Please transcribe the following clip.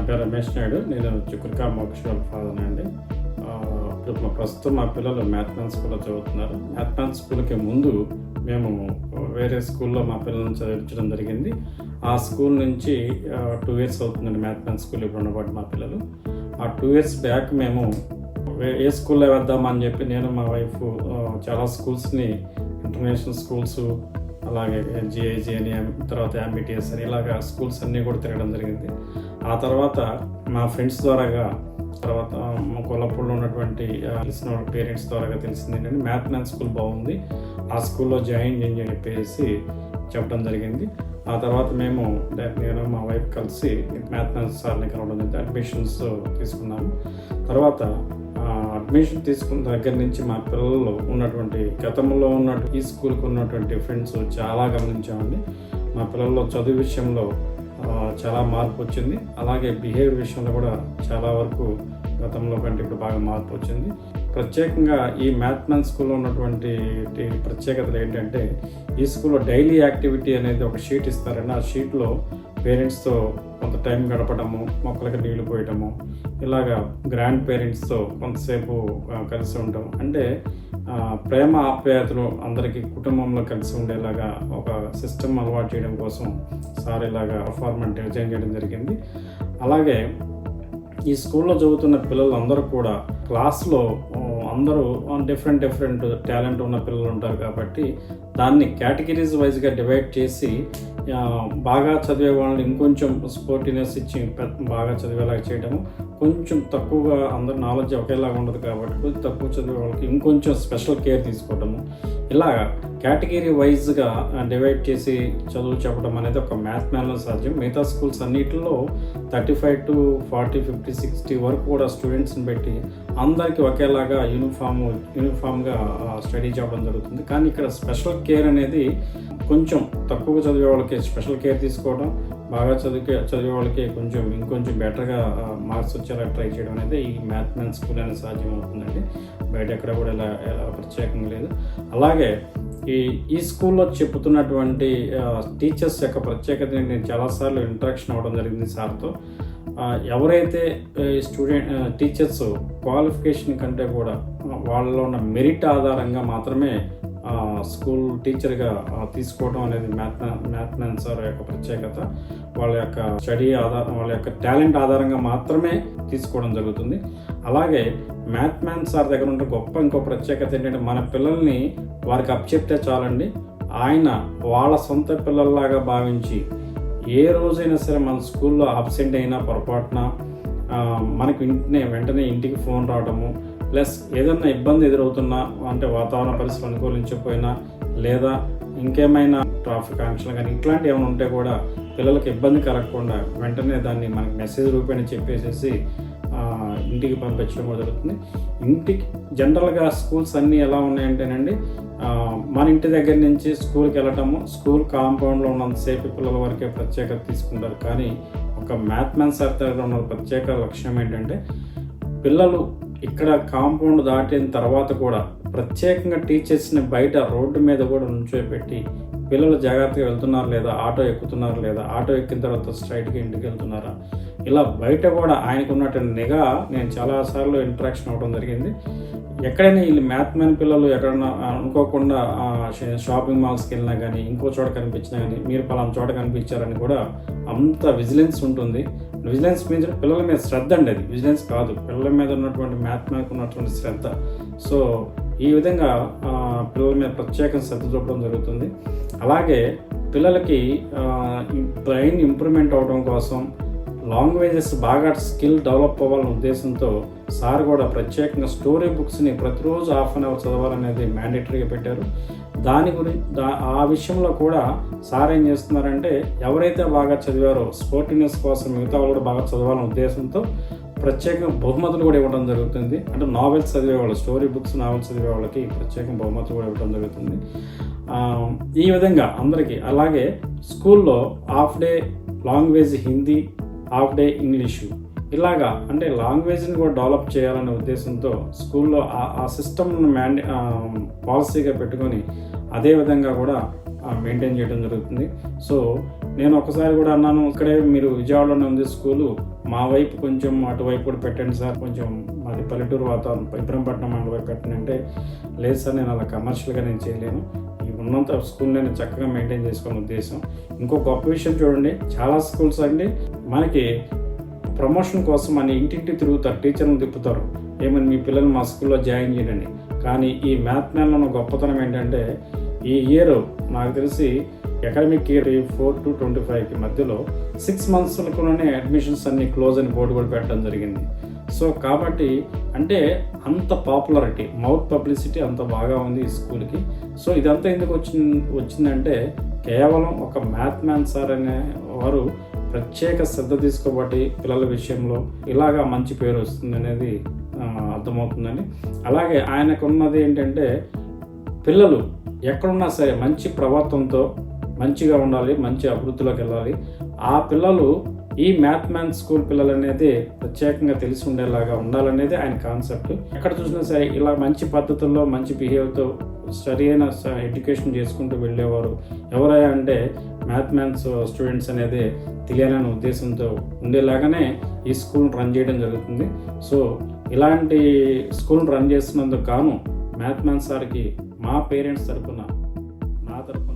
పేరు రమేష్ నాయుడు. నేను చికురికా మోక్ష ఫాదర్ అండి. ఇప్పుడు ప్రస్తుతం మా పిల్లలు మ్యాథ్మెటిక్స్ స్కూల్లో చదువుతున్నారు. మ్యాథ్మెటిక్స్ స్కూల్కి ముందు మేము వేరే స్కూల్లో మా పిల్లల్ని చదివించడం జరిగింది. ఆ స్కూల్ నుంచి 2 years అవుతుందండి మ్యాథ్మెటిక్స్ స్కూల్ ఇప్పుడు ఉన్నప్పుడు మా పిల్లలు. ఆ 2 years బ్యాక్ మేము ఏ స్కూల్లో వేద్దామని చెప్పి నేను మా వైఫ్ చాలా స్కూల్స్ని, ఇంటర్నేషనల్ స్కూల్స్, అలాగే GIGNM, తర్వాత MBTS అని ఇలాగా స్కూల్స్ అన్నీ కూడా తిరగడం జరిగింది. ఆ తర్వాత మా ఫ్రెండ్స్ ద్వారాగా, తర్వాత మా కొల్లపూడిలో ఉన్నటువంటి తెలిసిన వాళ్ళ పేరెంట్స్ ద్వారాగా తెలిసింది ఏంటంటే మ్యాథ్మెటిక్స్ స్కూల్ బాగుంది, ఆ స్కూల్లో జాయిన్ చేయండి అని చెప్పేసి చెప్పడం జరిగింది. ఆ తర్వాత నేను మా వైఫ్ కలిసి మ్యాథ్మెటిక్స్ సార్ని కలవడం జరిగింది. అడ్మిషన్స్ తీసుకున్నాము. తర్వాత అడ్మిషన్ తీసుకున్న దగ్గర నుంచి మా పిల్లల్లో ఉన్నటువంటి గతంలో ఉన్నటువంటి ఈ స్కూల్కి ఉన్నటువంటి ఫ్రెండ్స్ చాలా గమనించామండి. మా పిల్లల్లో చదువు విషయంలో చాలా మార్పు వచ్చింది. అలాగే బిహేవియర్ విషయంలో కూడా చాలా వరకు గతంలో కంటే ఇప్పుడు బాగా మార్పు వచ్చింది. ప్రత్యేకంగా ఈ మ్యాథ్మెటిక్స్ స్కూల్లో ఉన్నటువంటి ప్రత్యేకతలు ఏంటంటే, ఈ స్కూల్లో డైలీ యాక్టివిటీ అనేది ఒక షీట్ ఇస్తారండి. ఆ షీట్లో పేరెంట్స్తో కొంత టైం గడపడము, మొక్కలకి నీళ్లు పోయటము, ఇలాగా గ్రాండ్ పేరెంట్స్తో కొంతసేపు కలిసి ఉండటం, అంటే ప్రేమ ఆప్యాయతలు అందరికీ కుటుంబంలో కలిసి ఉండేలాగా ఒక సిస్టమ్ అలవాటు చేయడం కోసం సార్ ఇలాగా ఫార్మాట్ డిజైన్ చేయడం జరిగింది. అలాగే ఈ స్కూల్లో చదువుతున్న పిల్లలు అందరూ కూడా క్లాస్లో అందరూ డిఫరెంట్ టాలెంట్ ఉన్న పిల్లలు ఉంటారు కాబట్టి దాన్ని కేటగిరీస్ వైజ్గా డివైడ్ చేసి బాగా చదివే వాళ్ళని ఇంకొంచెం స్పోర్టినెస్ ఇచ్చి బాగా చదివేలాగా చేయడము, కొంచెం తక్కువగా అందరు నాలెడ్జ్ ఒకేలాగా ఉండదు కాబట్టి కొంచెం తక్కువ చదివే వాళ్ళకి ఇంకొంచెం స్పెషల్ కేర్ తీసుకోవడము, ఇలా కేటగిరీ వైజ్గా డివైడ్ చేసి చదువు చెప్పడం అనేది ఒక మ్యాథ్మెటిక్స్లో సాధ్యం. మిగతా స్కూల్స్ అన్నిటిలో 35 to 40, 50, 60 వరకు కూడా స్టూడెంట్స్ని పెట్టి అందరికీ ఒకేలాగా యూనిఫామ్గా స్టడీ చేయడం జరుగుతుంది. కానీ ఇక్కడ స్పెషల్ కేర్ అనేది కొంచెం తక్కువ చదివే వాళ్ళకి స్పెషల్ కేర్ తీసుకోవడం, బాగా చదివే వాళ్ళకి ఇంకొంచెం బెటర్గా మార్క్స్ వచ్చేలా ట్రై చేయడం అనేది ఈ మ్యాథ్మెటిక్స్ స్కూల్ అనేది సాధ్యం అవుతుందండి. బయట ఎక్కడ కూడా ఇలా ప్రత్యేకంగా లేదు. అలాగే ఈ స్కూల్లో చెప్పుతున్నటువంటి టీచర్స్ యొక్క ప్రత్యేకత నేను చాలాసార్లు ఇంటరాక్షన్ అవ్వడం జరిగింది సార్తో. ఎవరైతే టీచర్స్ క్వాలిఫికేషన్ కంటే కూడా వాళ్ళలో ఉన్న మెరిట్ ఆధారంగా మాత్రమే స్కూల్ టీచర్గా తీసుకోవడం అనేది మ్యాథ్మెటిక్స్ సార్ యొక్క ప్రత్యేకత. వాళ్ళ యొక్క స్టడీ వాళ్ళ యొక్క టాలెంట్ ఆధారంగా మాత్రమే తీసుకోవడం జరుగుతుంది. అలాగే మ్యాథ్మెటిక్స్ సార్ దగ్గర ఉంటే ఇంకో ప్రత్యేకత ఏంటంటే, మన పిల్లల్ని వారికి అప్పచెప్తే చాలండి, ఆయన వాళ్ళ సొంత పిల్లల్లాగా భావించి ఏ రోజైనా సరే మన స్కూల్లో అబ్సెంట్ అయినా పొరపాటున మనకి వెంటనే ఇంటికి ఫోన్ రావడము, ప్లస్ ఏదన్నా ఇబ్బంది ఎదురవుతున్నా, అంటే వాతావరణ పరిస్థితులు అనుకూలించకపోయినా లేదా ఇంకేమైనా ట్రాఫిక్ ఆంక్షలు కానీ ఇట్లాంటివి ఏమైనా ఉంటే కూడా పిల్లలకి ఇబ్బంది కలగకుండా వెంటనే దాన్ని మనకి మెసేజ్ రూపేణ చెప్పేసేసి ఇంటికి పంపించడం కూడా జరుగుతుంది. ఇంటికి జనరల్గా స్కూల్స్ అన్నీ ఎలా ఉన్నాయంటేనండి, మన ఇంటి దగ్గర నుంచి స్కూల్కి వెళ్ళటము, స్కూల్ కాంపౌండ్లో ఉన్నంతసేపు పిల్లల వరకే ప్రత్యేకత తీసుకుంటారు. కానీ ఒక మ్యాథ్మెటిక్స్ దగ్గర ఉన్న ప్రత్యేక లక్ష్యం ఏంటంటే, పిల్లలు ఇక్కడ కాంపౌండ్ దాటిన తర్వాత కూడా ప్రత్యేకంగా టీచర్స్ని బయట రోడ్డు మీద కూడా నుంచోబెట్టి పిల్లలు జాగ్రత్తగా వెళ్తున్నారు లేదా, ఆటో ఎక్కుతున్నారు లేదా, ఆటో ఎక్కిన తర్వాత స్ట్రైట్గా ఇంటికి వెళ్తున్నారా, ఇలా బయట కూడా ఆయనకు ఉన్నటువంటి నిఘా నేను చాలాసార్లు ఇంటరాక్షన్ అవ్వడం జరిగింది. ఎక్కడైనా వీళ్ళు మ్యాథ్మెటిక్స్ పిల్లలు ఎక్కడన్నా అనుకోకుండా షాపింగ్ మాల్స్కి వెళ్ళినా కానీ, ఇంకో చోట కనిపించినా కానీ, మీరు పలానా చోట కనిపించారని కూడా అంత విజిలెన్స్ ఉంటుంది. విజిలెన్స్ మీన్స్ పిల్లల మీద శ్రద్ధ అండి, అది విజిలెన్స్ కాదు, పిల్లల మీద ఉన్నటువంటి మ్యాథ్మెటిక్స్ ఉన్నటువంటి శ్రద్ధ. సో ఈ విధంగా పిల్లల మీద ప్రత్యేక శ్రద్ధ చూపడం జరుగుతుంది. అలాగే పిల్లలకి బ్రెయిన్ ఇంప్రూవ్మెంట్ అవడం కోసం, లాంగ్వేజెస్ బాగా స్కిల్ డెవలప్ అవ్వాలనే ఉద్దేశంతో సార్ కూడా ప్రత్యేకంగా స్టోరీ బుక్స్ని ప్రతిరోజు 1/2 an hour చదవాలనేది మ్యాండేటరీగా పెట్టారు. ఆ విషయంలో కూడా సార్ ఏం చేస్తున్నారంటే, ఎవరైతే బాగా చదివారో స్పోర్టినెస్ కోసం మిగతా వాళ్ళు కూడా బాగా చదవాలనే ఉద్దేశంతో ప్రత్యేకంగా బహుమతులు కూడా ఇవ్వడం జరుగుతుంది. అంటే నావెల్స్ చదివేవాళ్ళు, స్టోరీ బుక్స్ నావెల్స్ చదివే వాళ్ళకి ప్రత్యేకంగా బహుమతులు కూడా ఇవ్వడం జరుగుతుంది. ఈ విధంగా అందరికీ. అలాగే స్కూల్లో half day language Hindi, half day English, ఇలాగా అంటే లాంగ్వేజ్ని కూడా డెవలప్ చేయాలనే ఉద్దేశంతో స్కూల్లో ఆ సిస్టమ్ను పాలసీగా పెట్టుకొని అదే విధంగా కూడా మెయింటైన్ చేయడం జరుగుతుంది. సో నేను ఒకసారి కూడా అన్నాను, ఇక్కడే మీరు విజయవాడలోనే ఉంది స్కూలు, మా వైపు కొంచెం అటువైపు కూడా పెట్టండి సార్, కొంచెం మాది పల్లెటూరు వాతావరణం, ఇబ్రహంపట్నం మండలం వైపు పెట్టండి అంటే, లేదు సార్ నేను అలా కమర్షియల్గా నేను చేయలేను, ఈ ఉన్నంత స్కూల్ నేను చక్కగా మెయింటైన్ చేసుకునే ఉద్దేశం. ఇంకో గొప్ప విషయం చూడండి, చాలా స్కూల్స్ అండి మనకి ప్రమోషన్ కోసం అని ఇంటింటి తిరుగుతారు, టీచర్లను తిప్పుతారు, ఏమని మీ పిల్లలు మా స్కూల్లో జాయిన్ చేయండి. కానీ ఈ మ్యాథ్ మ్యాన్లో ఉన్న గొప్పతనం ఏంటంటే, ఈ ఇయర్ నాకు తెలిసి అకాడమిక్ ఇయర్ 4 to 25కి మధ్యలో 6 monthsలోనే అడ్మిషన్స్ అన్ని క్లోజ్ అని బోర్డు కూడా పెట్టడం జరిగింది. సో కాబట్టి అంటే అంత పాపులారిటీ, మౌత్ పబ్లిసిటీ అంత బాగా ఉంది ఈ స్కూల్కి. సో ఇదంతా ఎందుకు వచ్చిందంటే కేవలం ఒక మ్యాథ్ మ్యాన్ సార్ అనే వారు ప్రత్యేక శ్రద్ధ తీసుకోబట్టి పిల్లల విషయంలో ఇలాగా మంచి పేరు వస్తుంది అనేది అర్థమవుతుందండి. అలాగే ఆయనకు ఉన్నది ఏంటంటే, పిల్లలు ఎక్కడున్నా సరే మంచి ప్రవర్తనతో మంచిగా ఉండాలి, మంచి అభివృద్ధిలోకి వెళ్ళాలి. ఆ పిల్లలు ఈ మ్యాథ్ మ్యాన్ స్కూల్ పిల్లలు అనేది ప్రత్యేకంగా తెలిసి ఉండేలాగా ఉండాలనేది ఆయన కాన్సెప్ట్. ఎక్కడ చూసినా సరే ఇలా మంచి పద్ధతుల్లో మంచి బిహేవ్తో సరైన ఎడ్యుకేషన్ చేసుకుంటూ వెళ్ళేవారు ఎవరయ్యా అంటే మ్యాథ్ మ్యాన్స్ స్టూడెంట్స్ అనేది తెలియాలనే ఉద్దేశంతో ఉండేలాగానే ఈ స్కూల్ రన్ చేయడం జరుగుతుంది. సో ఇలాంటి స్కూల్ రన్ చేస్తున్నందుకు గాను మ్యాథ్ మ్యాన్ సార్కి మా పేరెంట్స్ తరపున, నా తరపున